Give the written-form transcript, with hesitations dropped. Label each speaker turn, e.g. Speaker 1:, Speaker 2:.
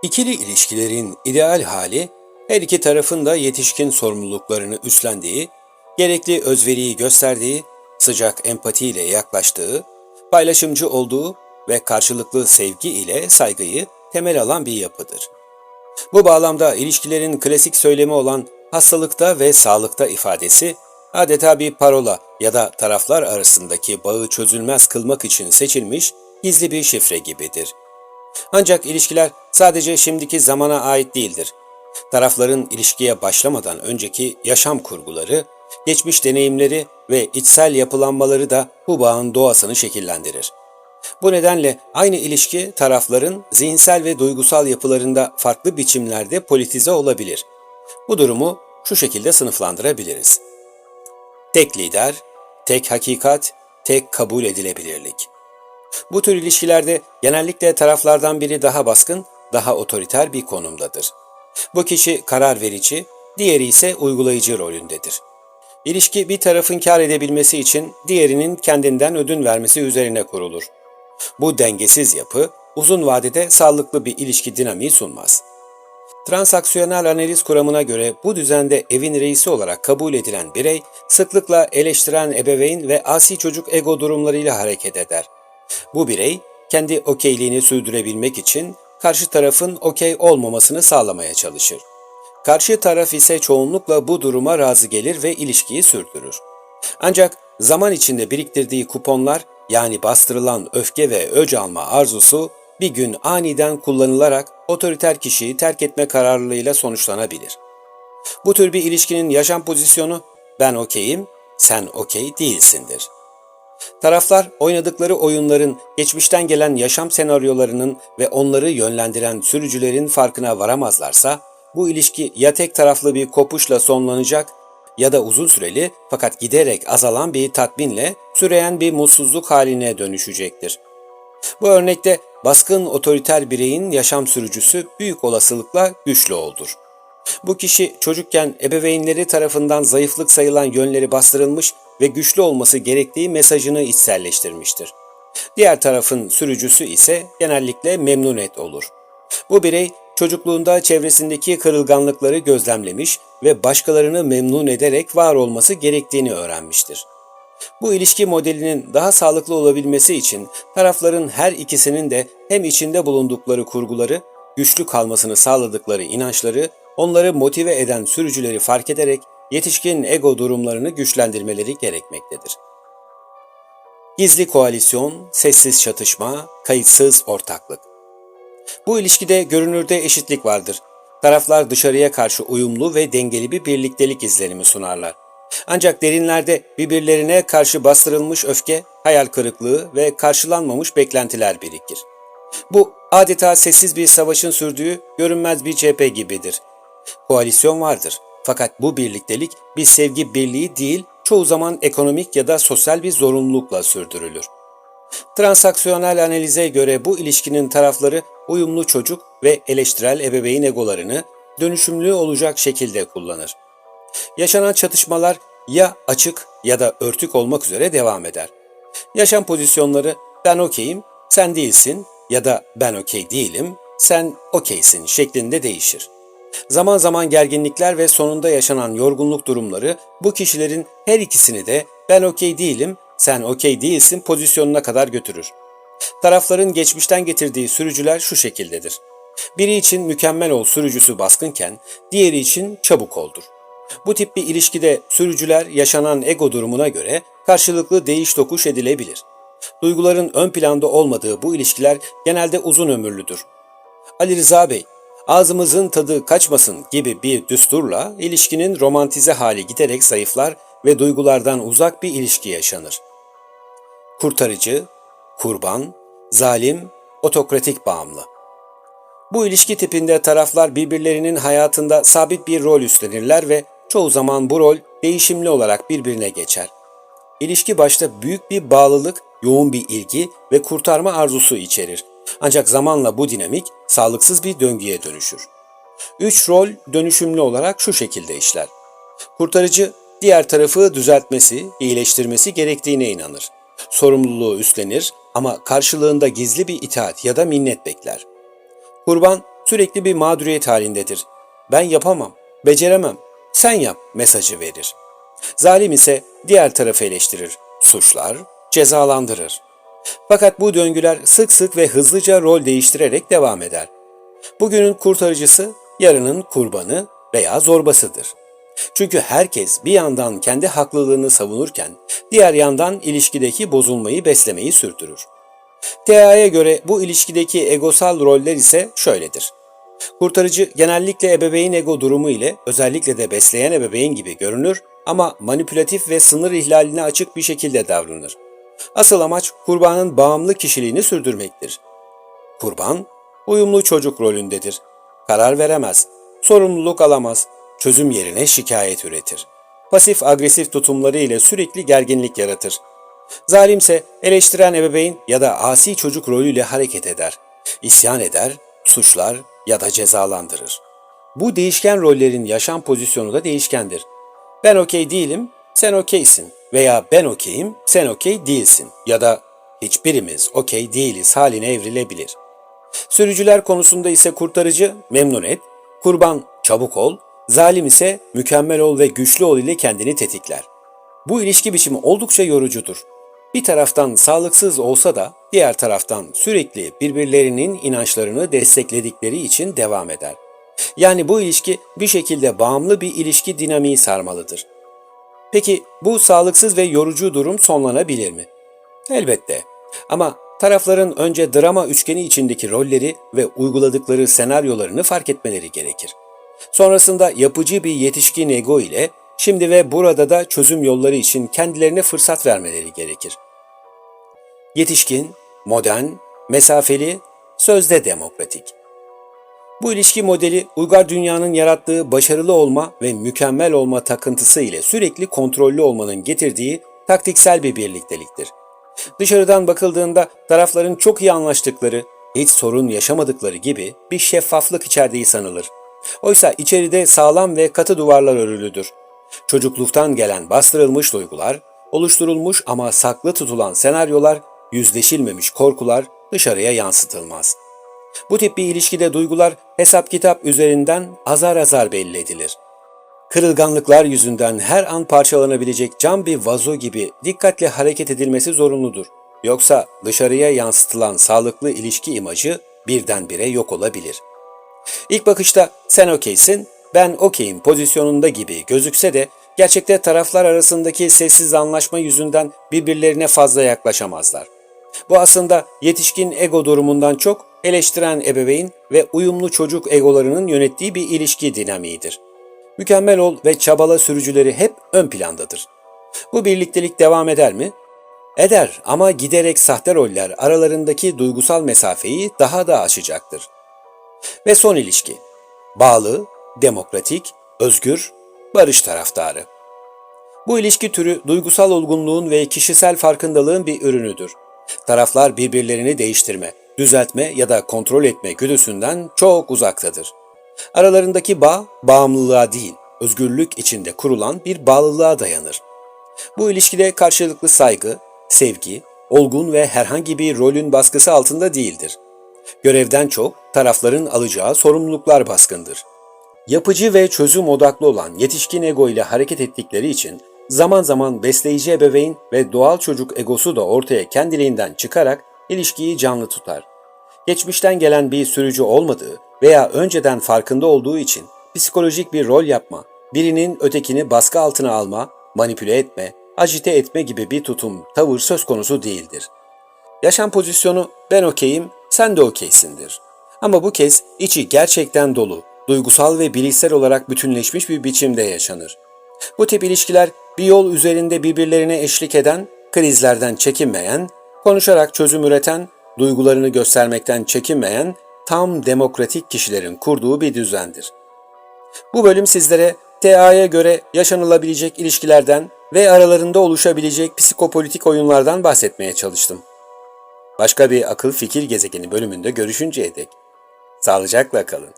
Speaker 1: İkili ilişkilerin ideal hali, her iki tarafın da yetişkin sorumluluklarını üstlendiği, gerekli özveriyi gösterdiği, sıcak empatiyle yaklaştığı, paylaşımcı olduğu ve karşılıklı sevgi ile saygıyı temel alan bir yapıdır. Bu bağlamda ilişkilerin klasik söylemi olan hastalıkta ve sağlıkta ifadesi, adeta bir parola ya da taraflar arasındaki bağı çözülmez kılmak için seçilmiş gizli bir şifre gibidir. Ancak ilişkiler sadece şimdiki zamana ait değildir. Tarafların ilişkiye başlamadan önceki yaşam kurguları, geçmiş deneyimleri ve içsel yapılanmaları da bu bağın doğasını şekillendirir. Bu nedenle aynı ilişki tarafların zihinsel ve duygusal yapılarında farklı biçimlerde politize olabilir. Bu durumu şu şekilde sınıflandırabiliriz. Tek lider, tek hakikat, tek kabul edilebilirlik. Bu tür ilişkilerde genellikle taraflardan biri daha baskın, daha otoriter bir konumdadır. Bu kişi karar verici, diğeri ise uygulayıcı rolündedir. İlişki bir tarafın kâr edebilmesi için diğerinin kendinden ödün vermesi üzerine kurulur. Bu dengesiz yapı uzun vadede sağlıklı bir ilişki dinamiği sunmaz. Transaksiyonel analiz kuramına göre bu düzende evin reisi olarak kabul edilen birey, sıklıkla eleştiren ebeveyn ve asi çocuk ego durumlarıyla hareket eder. Bu birey, kendi okeyliğini sürdürebilmek için karşı tarafın okey olmamasını sağlamaya çalışır. Karşı taraf ise çoğunlukla bu duruma razı gelir ve ilişkiyi sürdürür. Ancak zaman içinde biriktirdiği kuponlar, yani bastırılan öfke ve öc alma arzusu bir gün aniden kullanılarak otoriter kişiyi terk etme kararlılığıyla sonuçlanabilir. Bu tür bir ilişkinin yaşam pozisyonu ben okeyim, sen okey değilsindir. Taraflar oynadıkları oyunların, geçmişten gelen yaşam senaryolarının ve onları yönlendiren sürücülerin farkına varamazlarsa, bu ilişki ya tek taraflı bir kopuşla sonlanacak ya da uzun süreli fakat giderek azalan bir tatminle süreyen bir mutsuzluk haline dönüşecektir. Bu örnekte baskın otoriter bireyin yaşam sürücüsü büyük olasılıkla güçlü olur. Bu kişi çocukken ebeveynleri tarafından zayıflık sayılan yönleri bastırılmış ve güçlü olması gerektiği mesajını içselleştirmiştir. Diğer tarafın sürücüsü ise genellikle memnuniyet olur. Bu birey çocukluğunda çevresindeki kırılganlıkları gözlemlemiş ve başkalarını memnun ederek var olması gerektiğini öğrenmiştir. Bu ilişki modelinin daha sağlıklı olabilmesi için tarafların her ikisinin de hem içinde bulundukları kurguları, güçlü kalmasını sağladıkları inançları, onları motive eden sürücüleri fark ederek yetişkin ego durumlarını güçlendirmeleri gerekmektedir. Gizli koalisyon, sessiz çatışma, kayıtsız ortaklık. Bu ilişkide görünürde eşitlik vardır. Taraflar dışarıya karşı uyumlu ve dengeli bir birliktelik izlenimi sunarlar. Ancak derinlerde birbirlerine karşı bastırılmış öfke, hayal kırıklığı ve karşılanmamış beklentiler birikir. Bu adeta sessiz bir savaşın sürdüğü görünmez bir cephe gibidir. Koalisyon vardır. Fakat bu birliktelik bir sevgi birliği değil, çoğu zaman ekonomik ya da sosyal bir zorunlulukla sürdürülür. Transaksiyonel analize göre bu ilişkinin tarafları uyumlu çocuk ve eleştirel ebeveyn egolarını dönüşümlü olacak şekilde kullanır. Yaşanan çatışmalar ya açık ya da örtük olmak üzere devam eder. Yaşam pozisyonları ben okeyim, sen değilsin ya da ben okey değilim, sen okeysin şeklinde değişir. Zaman zaman gerginlikler ve sonunda yaşanan yorgunluk durumları bu kişilerin her ikisini de ben okey değilim, sen okey değilsin pozisyonuna kadar götürür. Tarafların geçmişten getirdiği sürücüler şu şekildedir. Biri için mükemmel ol sürücüsü baskınken diğeri için çabuk oldur. Bu tip bir ilişkide sürücüler yaşanan ego durumuna göre karşılıklı değiş tokuş edilebilir. Duyguların ön planda olmadığı bu ilişkiler genelde uzun ömürlüdür. Ali Rıza Bey, ağzımızın tadı kaçmasın gibi bir düsturla ilişkinin romantize hali giderek zayıflar ve duygulardan uzak bir ilişki yaşanır. Kurtarıcı, kurban, zalim, otokratik bağımlı. Bu ilişki tipinde taraflar birbirlerinin hayatında sabit bir rol üstlenirler ve çoğu zaman bu rol değişimli olarak birbirine geçer. İlişki başta büyük bir bağlılık, yoğun bir ilgi ve kurtarma arzusu içerir. Ancak zamanla bu dinamik sağlıksız bir döngüye dönüşür. Üç rol dönüşümlü olarak şu şekilde işler. Kurtarıcı, diğer tarafı düzeltmesi, iyileştirmesi gerektiğine inanır. Sorumluluğu üstlenir ama karşılığında gizli bir itaat ya da minnet bekler. Kurban, sürekli bir mağduriyet halindedir. Ben yapamam, beceremem, sen yap mesajı verir. Zalim ise diğer tarafı eleştirir, suçlar, cezalandırır. Fakat bu döngüler sık sık ve hızlıca rol değiştirerek devam eder. Bugünün kurtarıcısı, yarının kurbanı veya zorbasıdır. Çünkü herkes bir yandan kendi haklılığını savunurken, diğer yandan ilişkideki bozulmayı beslemeyi sürdürür. TA'ya göre bu ilişkideki egosal roller ise şöyledir. Kurtarıcı genellikle ebeveyn ego durumu ile özellikle de besleyen ebeveyn gibi görünür ama manipülatif ve sınır ihlaline açık bir şekilde davranır. Asıl amaç kurbanın bağımlı kişiliğini sürdürmektir. Kurban, uyumlu çocuk rolündedir. Karar veremez, sorumluluk alamaz, çözüm yerine şikayet üretir. Pasif agresif tutumları ile sürekli gerginlik yaratır. Zalimse eleştiren ebeveyn ya da asi çocuk rolüyle hareket eder. İsyan eder, suçlar ya da cezalandırır. Bu değişken rollerin yaşam pozisyonu da değişkendir. Ben okey değilim, sen okeysin veya ben okeyim, sen okey değilsin ya da hiçbirimiz okey değiliz haline evrilebilir. Sürücüler konusunda ise kurtarıcı memnun et, kurban çabuk ol, zalim ise mükemmel ol ve güçlü ol ile kendini tetikler. Bu ilişki biçimi oldukça yorucudur. Bir taraftan sağlıksız olsa da diğer taraftan sürekli birbirlerinin inançlarını destekledikleri için devam eder. Yani bu ilişki bir şekilde bağımlı bir ilişki dinamiği sarmalıdır. Peki bu sağlıksız ve yorucu durum sonlanabilir mi? Elbette. Ama tarafların önce drama üçgeni içindeki rolleri ve uyguladıkları senaryolarını fark etmeleri gerekir. Sonrasında yapıcı bir yetişkin ego ile şimdi ve burada da çözüm yolları için kendilerine fırsat vermeleri gerekir. Yetişkin, modern, mesafeli, sözde demokratik. Bu ilişki modeli uygar dünyanın yarattığı başarılı olma ve mükemmel olma takıntısı ile sürekli kontrollü olmanın getirdiği taktiksel bir birlikteliktir. Dışarıdan bakıldığında tarafların çok iyi anlaştıkları, hiç sorun yaşamadıkları gibi bir şeffaflık içerdiği sanılır. Oysa içeride sağlam ve katı duvarlar örülüdür. Çocukluktan gelen bastırılmış duygular, oluşturulmuş ama saklı tutulan senaryolar, yüzleşilmemiş korkular dışarıya yansıtılmaz. Bu tip bir ilişkide duygular hesap kitap üzerinden azar azar belli edilir. Kırılganlıklar yüzünden her an parçalanabilecek cam bir vazo gibi dikkatle hareket edilmesi zorunludur. Yoksa dışarıya yansıtılan sağlıklı ilişki imajı birdenbire yok olabilir. İlk bakışta sen okeysin, ben okeyim pozisyonunda gibi gözükse de gerçekte taraflar arasındaki sessiz anlaşma yüzünden birbirlerine fazla yaklaşamazlar. Bu aslında yetişkin ego durumundan çok eleştiren ebeveyn ve uyumlu çocuk egolarının yönettiği bir ilişki dinamiğidir. Mükemmel ol ve çabala sürücüleri hep ön plandadır. Bu birliktelik devam eder mi? Eder ama giderek sahte roller aralarındaki duygusal mesafeyi daha da aşacaktır. Ve son ilişki. Bağlı, demokratik, özgür, barış taraftarı. Bu ilişki türü duygusal olgunluğun ve kişisel farkındalığın bir ürünüdür. Taraflar birbirlerini değiştirme, düzeltme ya da kontrol etme güdüsünden çok uzaktadır. Aralarındaki bağ, bağımlılığa değil, özgürlük içinde kurulan bir bağlılığa dayanır. Bu ilişkide karşılıklı saygı, sevgi, olgun ve herhangi bir rolün baskısı altında değildir. Görevden çok tarafların alacağı sorumluluklar baskındır. Yapıcı ve çözüm odaklı olan yetişkin ego ile hareket ettikleri için zaman zaman besleyici ebeveyn ve doğal çocuk egosu da ortaya kendiliğinden çıkarak ilişkiyi canlı tutar. Geçmişten gelen bir sürücü olmadığı veya önceden farkında olduğu için psikolojik bir rol yapma, birinin ötekini baskı altına alma, manipüle etme, ajite etme gibi bir tutum, tavır söz konusu değildir. Yaşam pozisyonu ben okeyim, sen de okeysindir. Ama bu kez içi gerçekten dolu, duygusal ve bilişsel olarak bütünleşmiş bir biçimde yaşanır. Bu tip ilişkiler bir yol üzerinde birbirlerine eşlik eden, krizlerden çekinmeyen, konuşarak çözüm üreten, duygularını göstermekten çekinmeyen, tam demokratik kişilerin kurduğu bir düzendir. Bu bölüm sizlere TA'ya göre yaşanılabilecek ilişkilerden ve aralarında oluşabilecek psikopolitik oyunlardan bahsetmeye çalıştım. Başka bir akıl fikir gezegeni bölümünde görüşünceye dek sağlıcakla kalın.